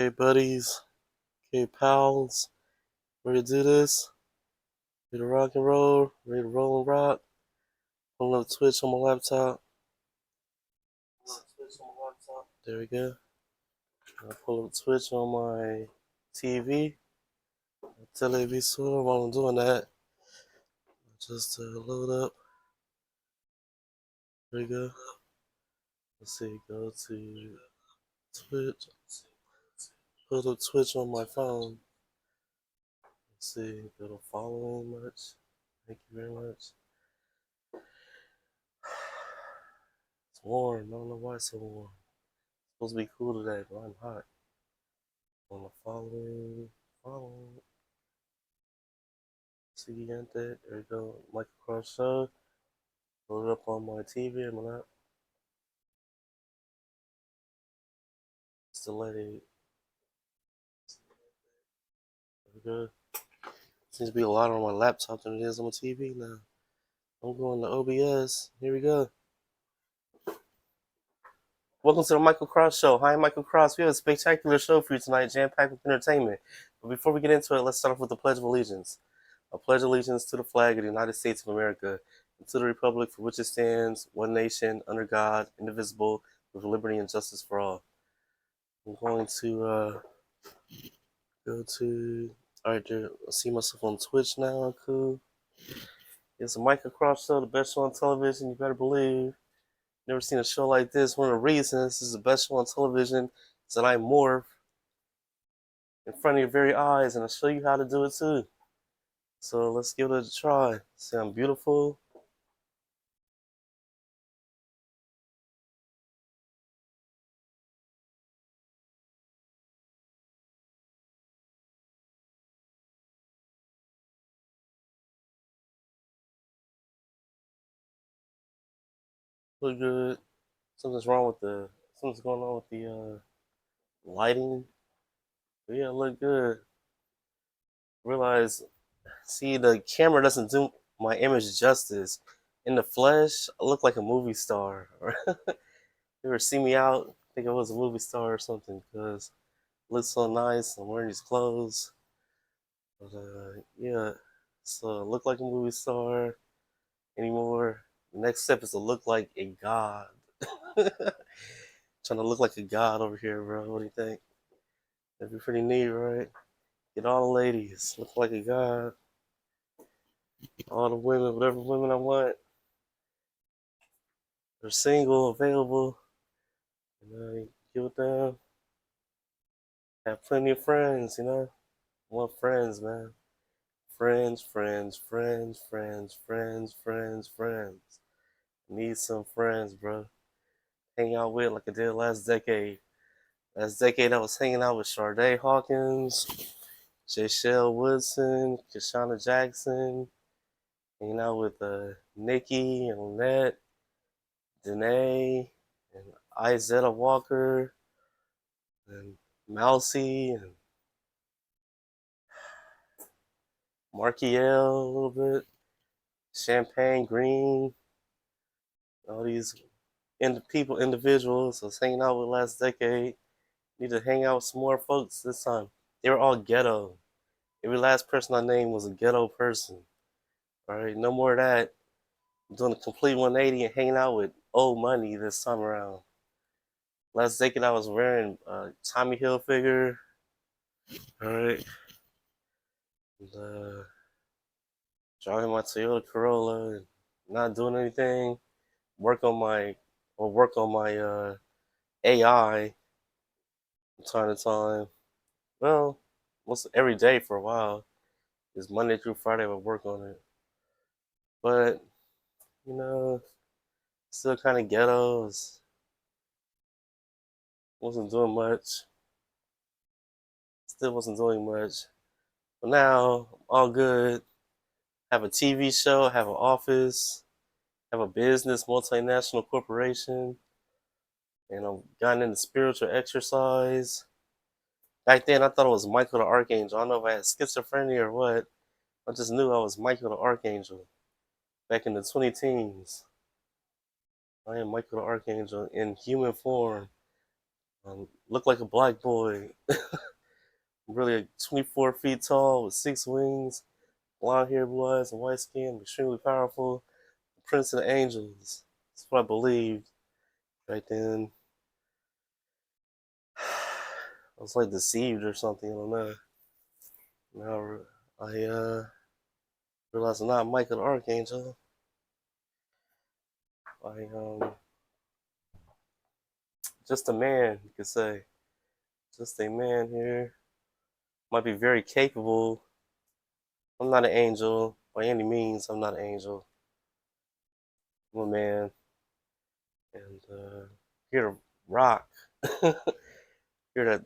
Hey buddies, hey pals, ready to do this? Ready to rock and roll? Ready to roll and rock? Pulling up Twitch on my laptop. There we go. I pull up Twitch on my TV. Televisor. While I'm doing that, just load up. There we go. Let's see. Go to Twitch. Put up Twitch on my phone. Let's see. Go to following much. Thank you very much. It's warm. I don't know why it's so warm. It's supposed to be cool today, but I'm hot. On the follow. Siguiente. There we go. Michael Cross Show. Load it up on my TV and my lap. It's delayed. There we go. Seems to be a lot on my laptop than it is on my TV now. I'm going to OBS. Here we go. Welcome to the Michael Cross Show. Hi, I'm Michael Cross. We have a spectacular show for you tonight, jam-packed with entertainment. But before we get into it, let's start off with the Pledge of Allegiance. I pledge allegiance to the flag of the United States of America and to the republic for which it stands, one nation, under God, indivisible, with liberty and justice for all. I'm going to go to, alright, I see myself on Twitch now, cool. It's a Michael Cross Show, the best show on television, you better believe. Never seen a show like this. One of the reasons this is the best show on television is that I morph in front of your very eyes, and I'll show you how to do it too. So let's give it a try. See, I'm beautiful. Look good. Something's wrong with something's going on with the lighting. But yeah, look good. Realize, see, the camera doesn't do my image justice. In the flesh, I look like a movie star. You ever see me out? I think I was a movie star or something because it looks so nice. I'm wearing these clothes. But yeah, so I look like a movie star anymore. The next step is to look like a god. Trying to look like a god over here, bro. What do you think? That'd be pretty neat, right? Get all the ladies, look like a god. All the women, whatever women I want, they're single, available. Get with them. Have plenty of friends, I want friends, man. Friends, friends, friends, friends, friends, friends, friends. Need some friends, bro. Hang out with like I did last decade. Last decade, I was hanging out with Sade Hawkins, Jayshell Woodson, Kashana Jackson, hanging out with Nikki and Lynette, Danae, and Izetta Walker, and Mousy, and Markiel a little bit, Champagne Green, all these individuals I was hanging out with last decade. Need to hang out with some more folks this time. They were all ghetto. Every last person I named was a ghetto person. All right, no more of that. I'm doing a complete 180 and hanging out with old money this time around. Last decade I was wearing Tommy Hilfiger. All right, and, driving my Toyota Corolla and not doing anything. Work on my AI from time to time. Well, most every day for a while. It's Monday through Friday I would work on it. But, you know, still kind of ghetto. Wasn't doing much. Still wasn't doing much. But now, all good. Have a TV show, have an office, have a business, multinational corporation, and I've gotten into spiritual exercise. Back then, I thought it was Michael the Archangel. I don't know if I had schizophrenia or what. I just knew I was Michael the Archangel back in the 20 teens. I am Michael the Archangel in human form. Look like a black boy. Really, 24 feet tall with 6 wings, blonde hair, blue eyes, and white skin, extremely powerful. The Prince of the Angels. That's what I believed right then. I was like deceived or something. I don't know. Now I realized I'm not Michael the Archangel. I just a man, you could say. Just a man here. Might be very capable. I'm not an angel by any means. I'm not an angel. I'm a man, and here to rock. Here to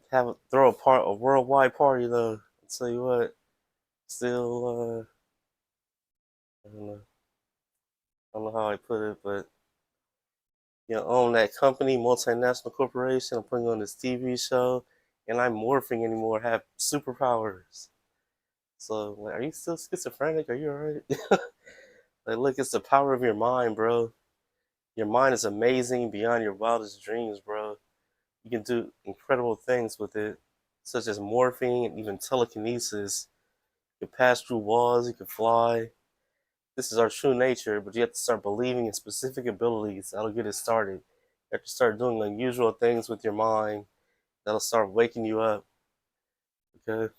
throw a worldwide party though. I'll tell you what. Still, I don't know. I don't know how I put it, but own that company, multinational corporation. I'm putting on this TV show, and I'm morphing anymore. Have superpowers. So, like, are you still schizophrenic? Are you alright? Like, look, it's the power of your mind, bro. Your mind is amazing beyond your wildest dreams, bro. You can do incredible things with it, such as morphing and even telekinesis. You can pass through walls, you can fly. This is our true nature, but you have to start believing in specific abilities. That'll get it started. You have to start doing unusual things with your mind. That'll start waking you up. Okay.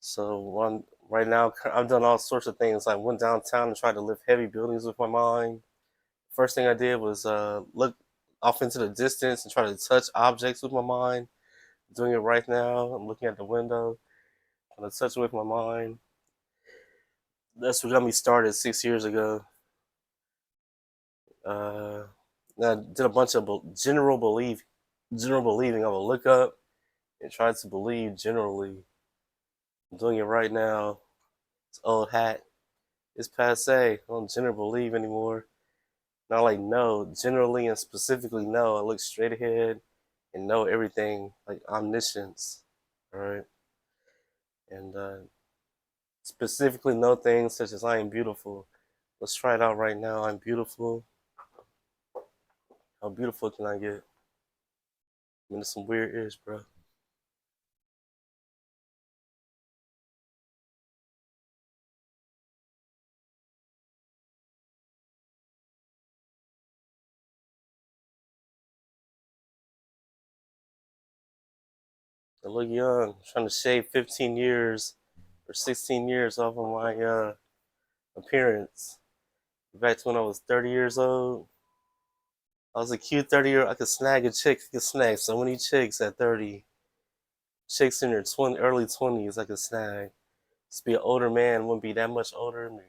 So right now, I've done all sorts of things. I went downtown and tried to lift heavy buildings with my mind. First thing I did was look off into the distance and try to touch objects with my mind. I'm doing it right now. I'm looking at the window, trying to touch it with my mind. That's what got me started 6 years ago. Uh, I did a bunch of general believing. I would look up and try to believe generally. I'm doing it right now. It's old hat. It's passe. I don't generally believe anymore. Not like no, generally and specifically no. I look straight ahead and know everything, like omniscience. All right. And specifically know things such as I am beautiful. Let's try it out right now. I'm beautiful. How beautiful can I get? I'm into some weird ears, bro. I look young. I'm trying to shave 15 years or 16 years off of my appearance. Back to when I was 30 years old. I was a cute 30-year. I could snag a chick. I could snag so many chicks at 30. Chicks in their early 20s, I could snag. Just be an older man, wouldn't be that much older, maybe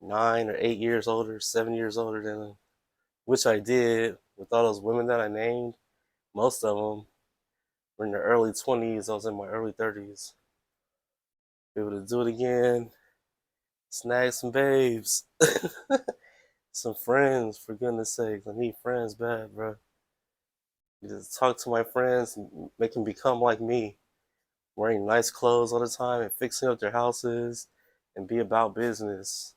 9 or 8 years older, 7 years older than them, which I did with all those women that I named. Most of them were in their early 20s. I was in my early 30s. Be able to do it again, snag some babes, some friends, for goodness sakes. I need friends bad, bro. You just talk to my friends and make them become like me, wearing nice clothes all the time and fixing up their houses and be about business,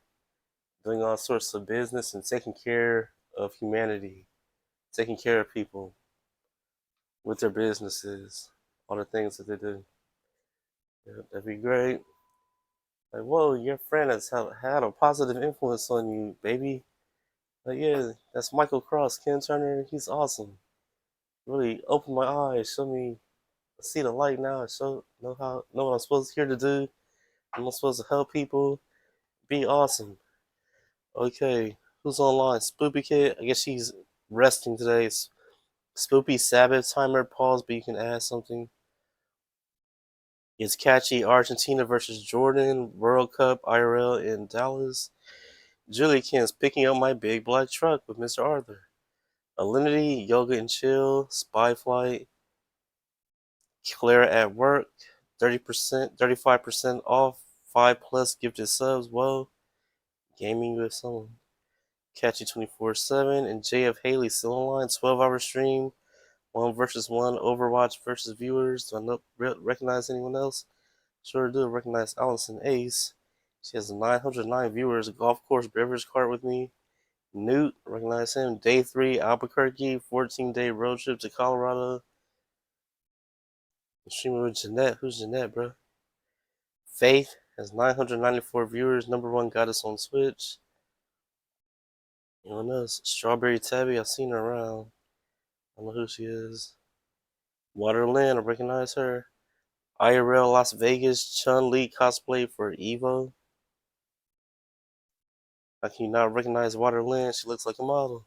doing all sorts of business and taking care of humanity, taking care of people with their businesses, all the things that they do. Yeah, that'd be great. Like, whoa, your friend has had a positive influence on you, baby. Like, yeah, that's Michael Cross, Ken Turner. He's awesome. Really opened my eyes, showed me I see the light now. I know what I'm supposed here to do. I'm supposed to help people. Be awesome. Okay, who's online? Spoopy Kid. I guess she's resting today. Spoopy Sabbath timer. Pause, but you can add something. It's catchy. Argentina versus Jordan. World Cup IRL in Dallas. Julie Ken's picking up my big black truck with Mr. Arthur. Alinity, Yoga and Chill, Spy Flight, Clara at Work, 30%, 35% off, 5+ gifted subs. Whoa, gaming with someone. Catchy 24/7, and JF Haley still online. 12-hour stream, 1 versus 1, Overwatch versus viewers. Do I recognize anyone else? Sure do recognize Allison Ace. She has 909 viewers, a golf course beverage cart with me. Newt, recognize him. Day 3, Albuquerque, 14-day road trip to Colorado. Streaming with Jeanette. Who's Jeanette, bro? Faith has 994 viewers. Number 1 goddess on Switch. Anyone else? Strawberry Tabby, I've seen her around. I don't know who she is. Waterland, I recognize her. IRL Las Vegas, Chun-Li cosplay for Evo. How can you not recognize Waterland? She looks like a model.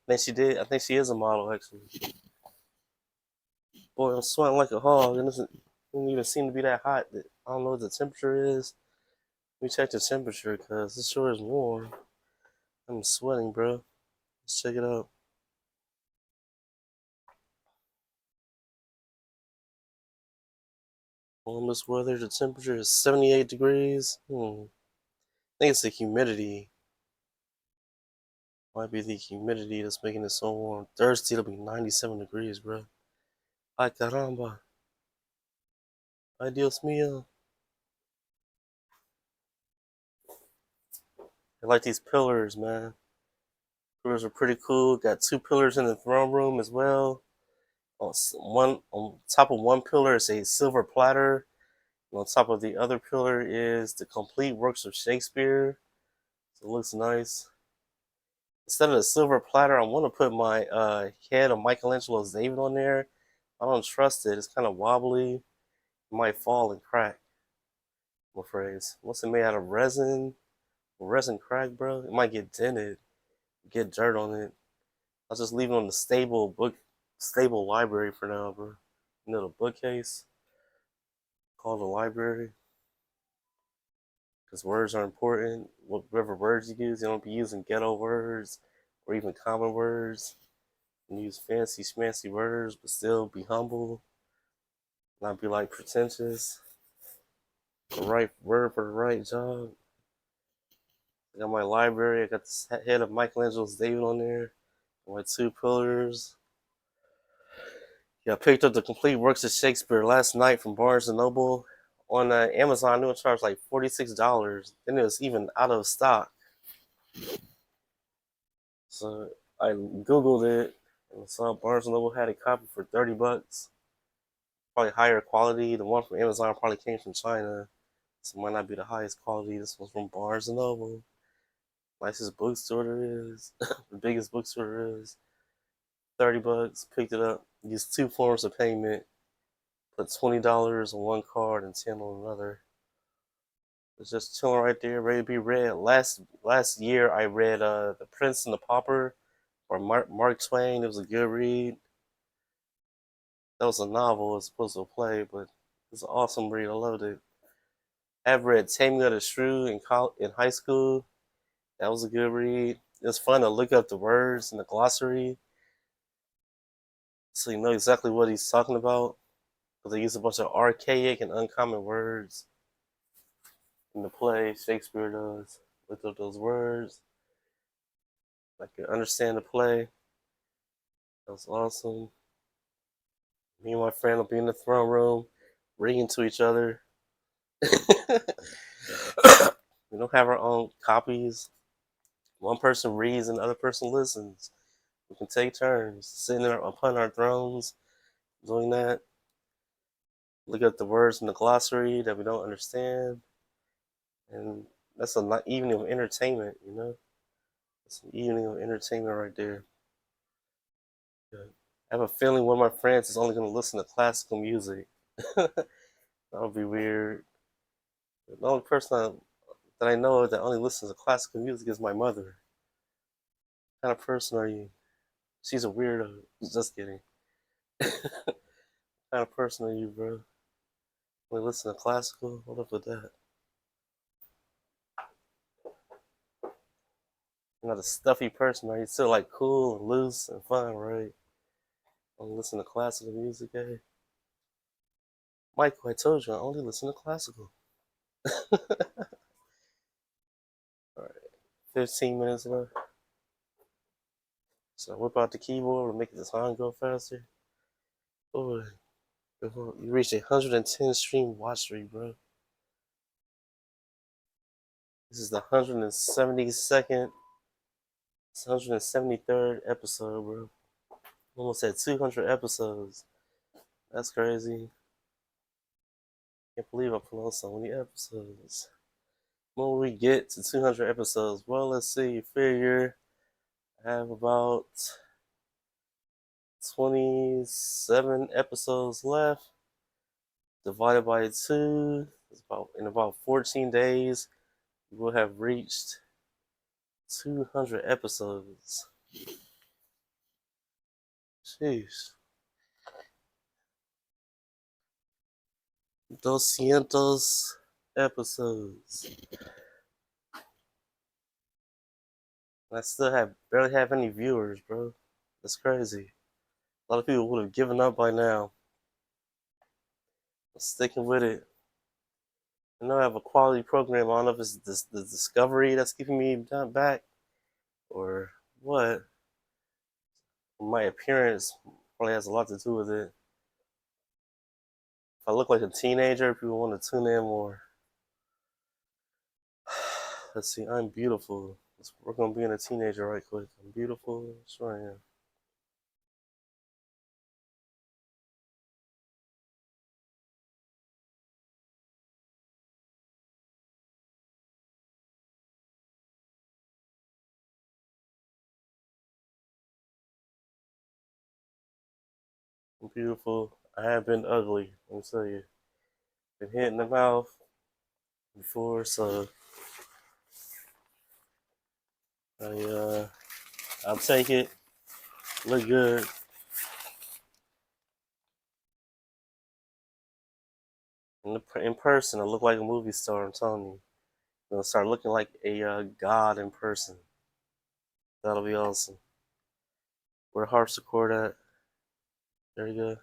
Then she did. I think she is a model, actually. Boy, I'm sweating like a hog. It doesn't even seem to be that hot. I don't know what the temperature is. Let me check the temperature, because this sure is warm. I'm sweating, bro. Let's check it out. Columbus weather, the temperature is 78 degrees. I think it's the humidity. Might be the humidity that's making it so warm. Thursday, it'll be 97 degrees, bro. Ay caramba. Ay Dios mío. I like these pillars, man. Pillars are pretty cool. Got 2 pillars in the throne room as well. On top of one pillar is a silver platter. And on top of the other pillar is the complete works of Shakespeare. So it looks nice. Instead of the silver platter, I want to put my head of Michelangelo's David on there. I don't trust it. It's kind of wobbly. It might fall and crack. I'm afraid. What's it made out of? Resin? Resin crack, bro? It might get dented. Get dirt on it. I'll just leave it on the stable library for now, bro. You know, the bookcase called the library. Because words are important. Whatever words you use, you don't be using ghetto words or even common words. You use fancy schmancy words, but still be humble, not be like pretentious. The right word for the right job. I got my library. I got the head of Michelangelo's David on there. My 2 pillars. Yeah, I picked up the complete works of Shakespeare last night from Barnes and Noble on Amazon. I knew it charged like $46. Then it was even out of stock. So I Googled it and saw Barnes and Noble had a copy for $30. Probably higher quality. The one from Amazon probably came from China, so it might not be the highest quality. This one's from Barnes and Noble. Nicest bookstore there is. The biggest bookstore there is. $30. Picked it up. Used 2 forms of payment. Put $20 on one card and 10 on another. It's just chilling right there, ready to be read. Last year I read The Prince and the Pauper or Mark Twain. It was a good read. That was a novel. It's supposed to play, but it's an awesome read. I loved it. I've read Taming of the Shrew in high school. That was a good read. It was fun to look up the words in the glossary so you know exactly what he's talking about. Because they use a bunch of archaic and uncommon words in the play. Shakespeare does. Look up those words. I could understand the play. That was awesome. Me and my friend will be in the throne room, reading to each other. We don't have our own copies. One person reads and the other person listens. We can take turns sitting there upon our thrones, doing that. Look at the words in the glossary that we don't understand, and that's an evening of entertainment. You know, it's an evening of entertainment right there. Yeah. I have a feeling one of my friends is only going to listen to classical music. That would be weird. The only person that I know that only listens to classical music is my mother. What kind of person are you? She's a weirdo. Just kidding. What kind of person are you, bro? Only listen to classical? What up with that? You're not a stuffy person, are you? Still like cool and loose and fun, right? Only listen to classical music, eh? Michael, I told you I only listen to classical. Alright, 15 minutes left. So I whip out the keyboard to make the time go faster. Oh, you reached 110 stream watch rate, bro. This is the 172nd, 173rd episode, bro. Almost at 200 episodes. That's crazy. Can't believe I put on so many episodes. When will we get to 200 episodes? Well, let's see. Figure I have about 27 episodes left. Divided by 2. In about 14 days, we will have reached 200 episodes. Jeez. 200 episodes. I still barely have any viewers, bro. That's crazy. A lot of people would have given up by now. I'm sticking with it. I know I have a quality program. I don't know if it's the Discovery that's keeping me back or what. My appearance probably has a lot to do with it. If I look like a teenager, people want to tune in more. Let's see, I'm beautiful. Let's work on being a teenager right quick. I'm beautiful. Sure I am. I'm beautiful. I have been ugly. Let me tell you. Been hit in the mouth before, so I'll take it. Look good. In person, I look like a movie star. I'm telling you. I'm gonna start looking like a god in person. That'll be awesome. Where harpsichord at? There you go.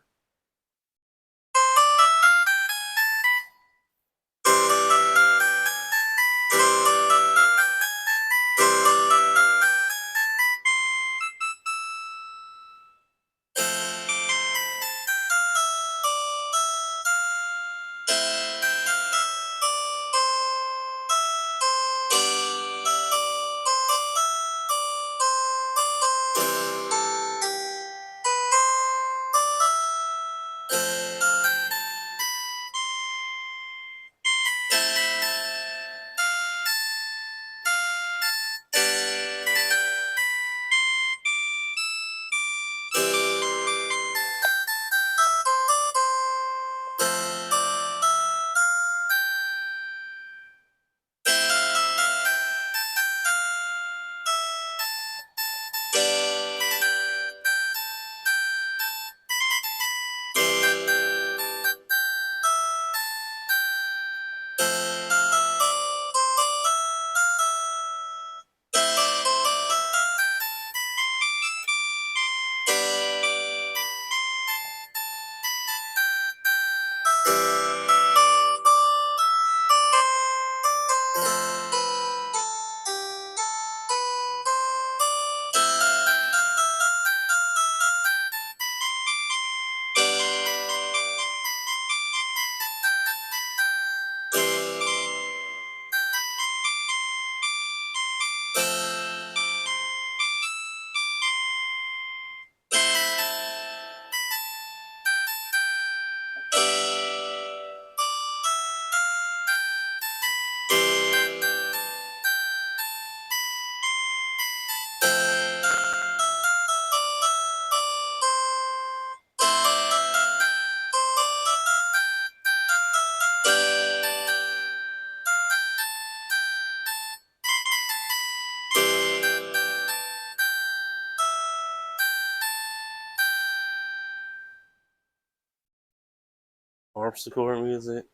Harpsichord music.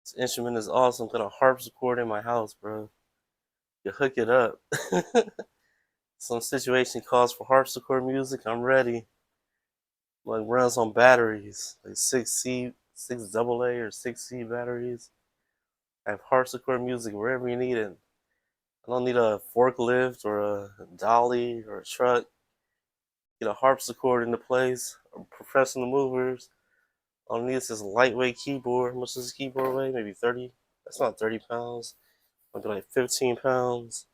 This instrument is awesome. Got a harpsichord in my house, bro. You hook it up. Some situation calls for harpsichord music. I'm ready. Like runs on batteries, like 6C, 6AA or 6C batteries. I have harpsichord music wherever you need it. I don't need a forklift or a dolly or a truck. Get a harpsichord into place, or professional movers. All I need is this lightweight keyboard. How much does this keyboard weigh? Maybe 30? That's not 30 pounds. Might be like 15 pounds.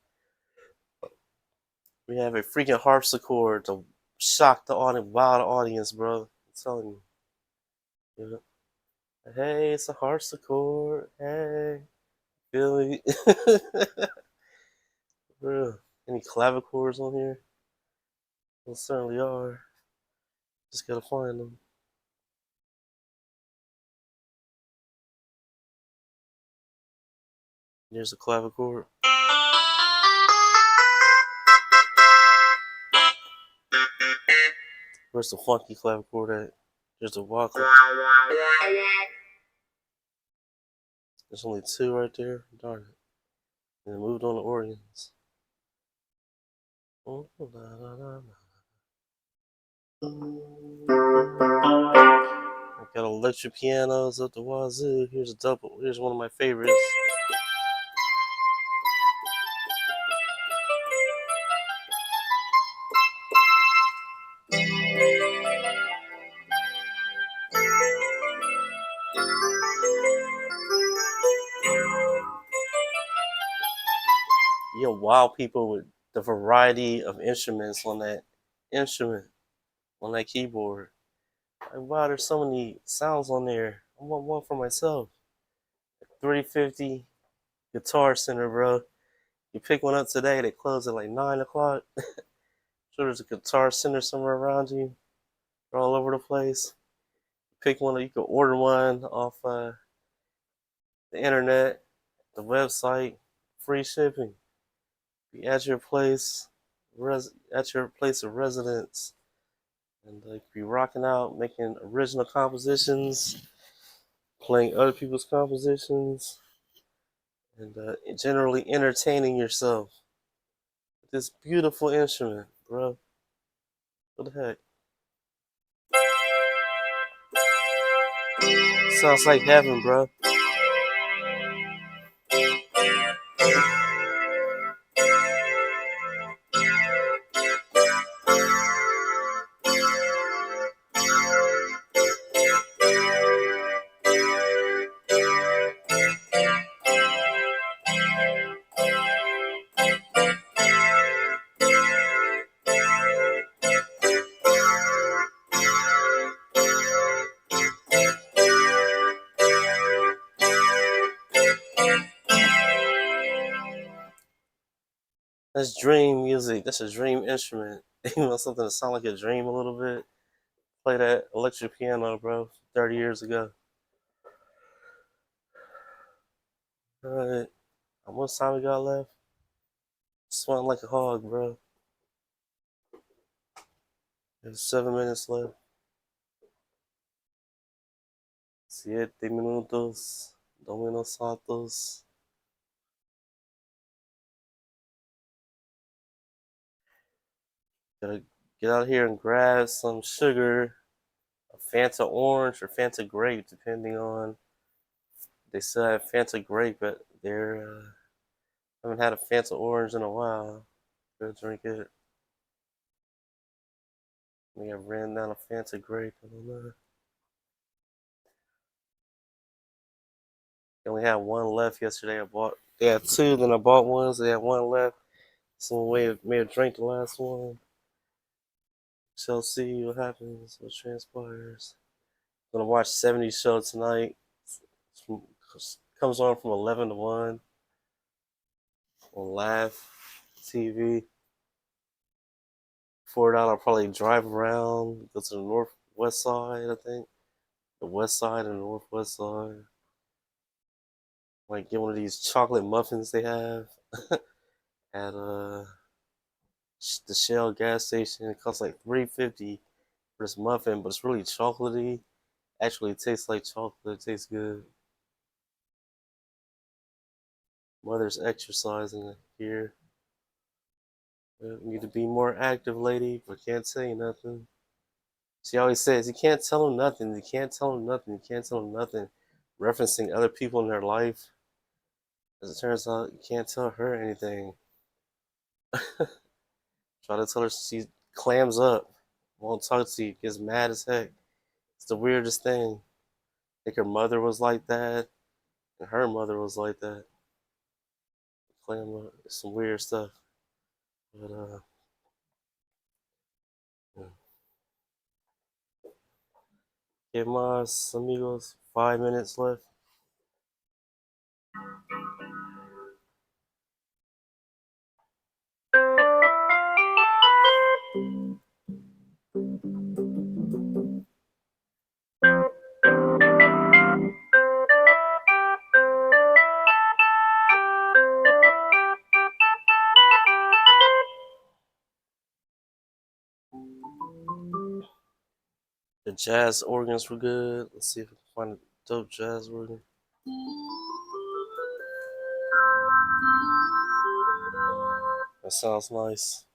We have a freaking harpsichord to shock the audience, wild audience, bro. I'm telling you. Yeah. Hey, it's a harpsichord. Hey, feel me? Bro, any clavichords on here? There certainly are. Just gotta find them. Here's a clavichord. Where's the funky clavichord at? There's the wacko. There's only two right there. Darn it. And it moved on to organs. Oh, la, la, la, la. I got electric pianos up the wazoo. Here's a double. Here's one of my favorites. You know, wow people with the variety of instruments on that instrument, on that keyboard. Like, wow, there's so many sounds on there. I want one for myself. 350 Guitar Center, bro. You pick one up today, they close at like 9 o'clock. Sure, there's a Guitar Center somewhere around you. They're all over the place. Pick one, you can order one off the internet, the website, free shipping. Be at your place, at your place of residence, and be rocking out, making original compositions, playing other people's compositions, and generally entertaining yourself with this beautiful instrument, bro. What the heck? Sounds like heaven, bro. That's dream music. That's a dream instrument. You want something to sound like a dream a little bit? Play that electric piano, bro. 30 years ago. All right. How much time we got left? Sweating like a hog, bro. There's 7 minutes left. 7 minutos. Domino Santos. Gotta get out here and grab some sugar, a Fanta orange or Fanta grape, depending on. They still have Fanta grape, but they're haven't had a Fanta orange in a while. Go drink it. I think I ran down a Fanta grape. I don't know. They only had one left yesterday. I bought. They had two, then I bought one, so they had one left. Someone may have drank the last one. Shall see what happens, what transpires. Gonna watch 70 show tonight. From, comes on from 11 to 1 on live TV. Before that, I'll probably drive around, go to the northwest side, I think. The west side and the northwest side. Like get one of these chocolate muffins they have at the Shell gas station. It costs like $3.50 for this muffin, but it's really chocolatey. Actually, it tastes like chocolate. It tastes good. Mother's exercising here. Need to be more active, lady, but can't say nothing. She always says, you can't tell them nothing, you can't tell them nothing, you can't tell them nothing, referencing other people in their life. As it turns out, you can't tell her anything. Try to tell her, she clams up, won't talk to you, gets mad as heck. It's the weirdest thing. I think her mother was like that, And her mother was like that, playing some weird stuff. But yeah. Que más, amigos? 5 minutes left. The jazz organs were good. Let's see if we can find a dope jazz organ. That sounds nice.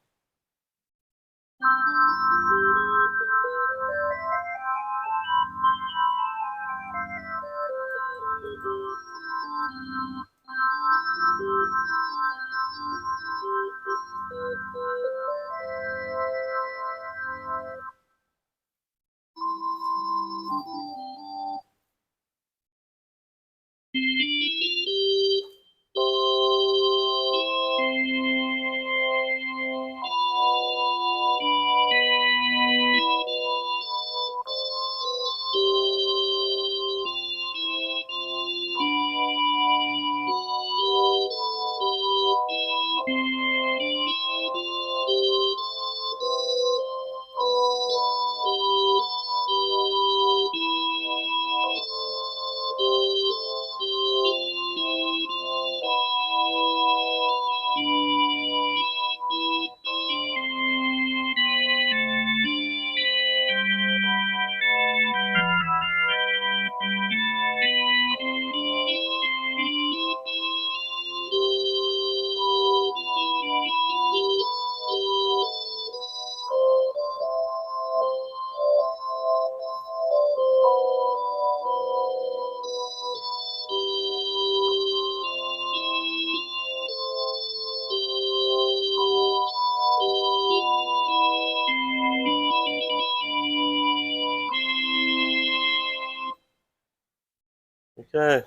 Okay,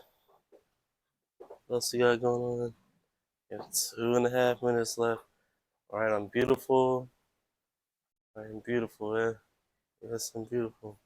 what else we got going on? We have 2.5 minutes left. All right, I'm beautiful. I am beautiful, yeah. Yes, I'm beautiful.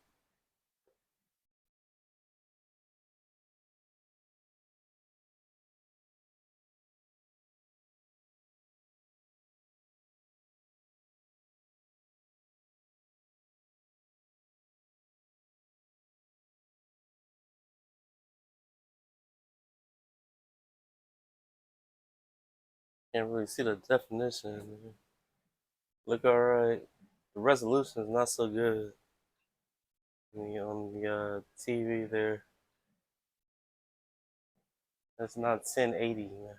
Can't really see the definition. Look alright. The resolution is not so good on the TV there. That's not 1080. Man.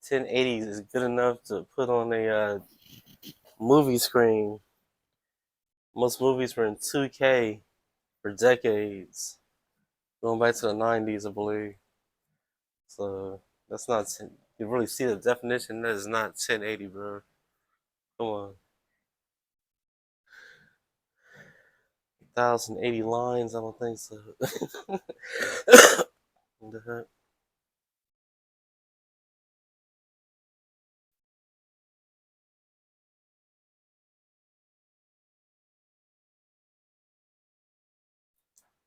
1080 is good enough to put on a movie screen. Most movies were in 2K for decades, going back to the 90s, I believe. So that's not 10. You really see the definition. That is not 1080, bro. Come on, 1080 lines. I don't think so. What the heck?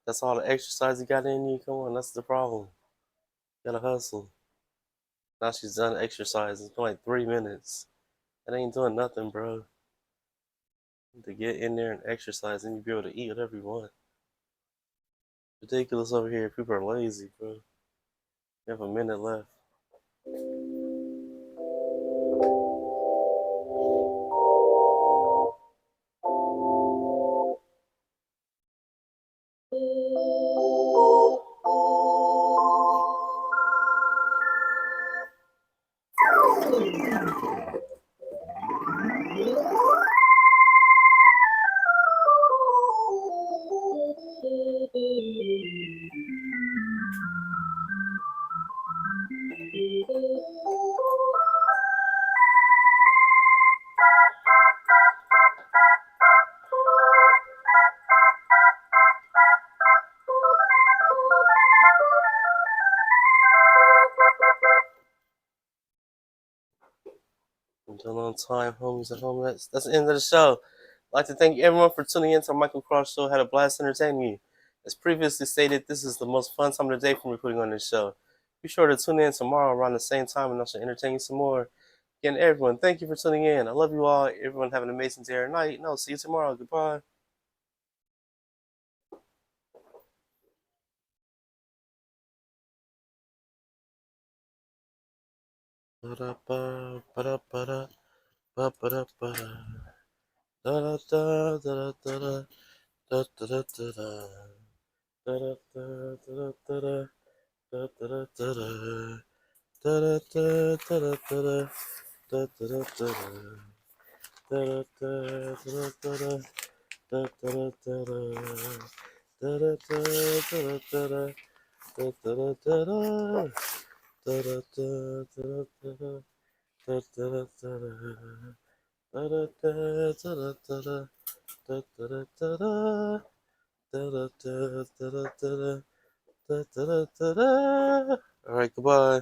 That's all the exercise you got in you. Come on, that's the problem. You gotta hustle. Now she's done exercise. It's been like 3 minutes. That ain't doing nothing, bro. To get in there and exercise and you be able to eat whatever you want. Ridiculous over here. People are lazy, bro. You have a minute left. Still on time, homies at home. That's the end of the show. I'd like to thank everyone for tuning in to Michael Cross Show. Had a blast entertaining you. As previously stated, this is the most fun time of the day for me putting on this show. Be sure to tune in tomorrow around the same time and I shall entertain you some more. Again, everyone, thank you for tuning in. I love you all. Everyone have an amazing day or night. No, see you tomorrow. Goodbye. Ba-da-ba, ba-da-ba-da, ba-ba-da-ba-da. Da-da-da-da-da-da-da, da-da-da-da-da. Da-da-da-da-da-da, da-da-da-da-da. Da-da-da-da-da-da, da-da-da-da-da. Da-da-da-da-da-da, da-da-da-da-da. Da-da-da-da-da-da, da-da-da-da-da. Da-da-da-da-da-da, da-da-da-da-da. Da-da-da-da-da-da, da-da-da-da-da. Da-da-da-da-da-da, da-da-da-da-da. All right, goodbye.